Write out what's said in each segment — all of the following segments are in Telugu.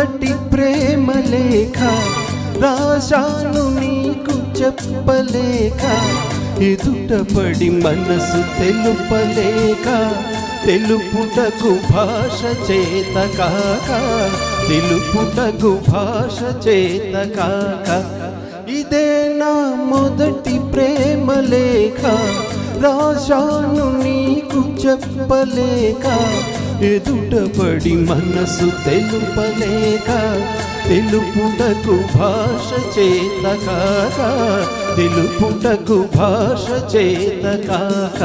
మొదటి ప్రేమ లేఖ రాశాను నీకు చెప్పలేక, ఎదుటపడి మనసు తెలుపలేక, తెలుపుటకు భాష చేత కాక, తెలుపుటకు భాష చేత కాక. ఇదే నా మొదటి ప్రేమ లేఖ రాశాను నీకు చెప్పలేక, ఎదుటపడి మనసు తెలుపలేక, తెలుపుటకు భాష చేత కాక, తెలుపుటకు భాష చేత కాక.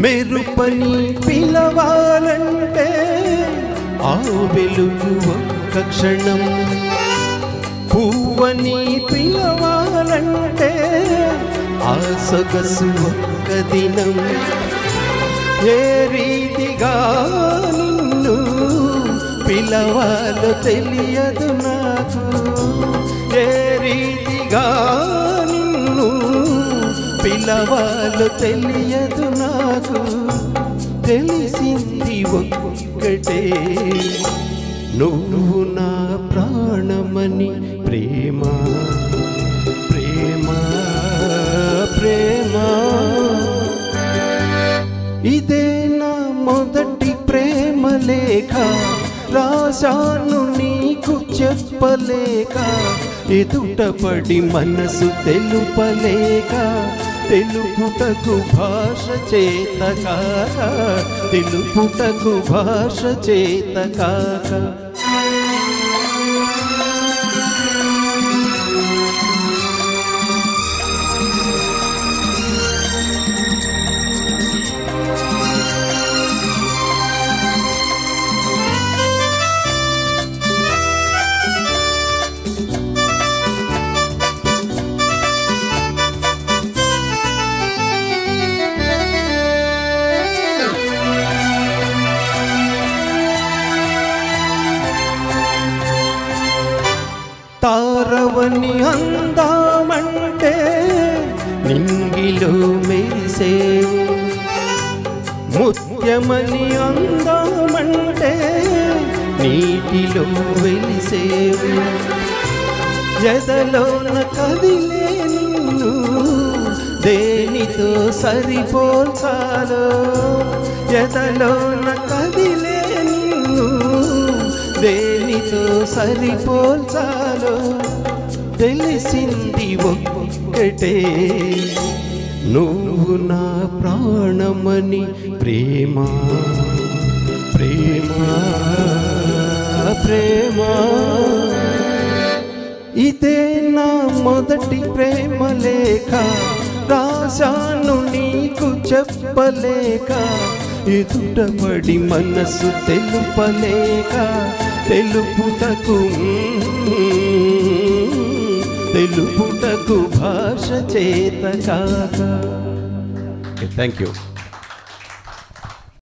మెరుపని పిలవాలంటే ఆ వెలుగు ఒక్క క్షణం, పువ్వని పిలవాలంటే ఆ సొగసు ఒక్క దినం. ఏ రీతిగా నిన్ను పిలవాలో తెలియదు నాకు, ఏ రీతిగా నిన్ను పిలవాలో తెలియదు నాకు. తెలిసింది ఒక్కటే, నువ్వు నా ప్రాణమని. ప్రేమ ప్రేమ ప్రేమ, ఇదే నా మొదటి ప్రేమ లేఖ రాశాను నీకు చెప్పలేక, ఎదుటపడి మనసు తెలుపలేక, తెలుపుటకు భాష చేత కాక, తెలుపుటకు భాష చేత కాక. తారవని అందామంటే నింగిలో మెరిసేవు, ముత్యమని అందామంటే నీటిలో వెలిసేవు. ఎదలోన కదిలే నిన్ను దేనితో సరిపోల్చాలో, ఎదలోన కదిలే నిన్ను దేనితో సరిపోల్చాలో. తెలిసింది ఒక్కటే, నువ్వు నా ప్రాణమని. ప్రేమ ప్రేమ ప్రేమ, ఇదే నా మొదటి ప్రేమ లేఖ రాశాను నీకు చెప్పలేక, ఎదుటపడి మనసు తెలుపలేక, తెలుపుటకు తెలుపుటకు భాష చేత కాక. Thank you.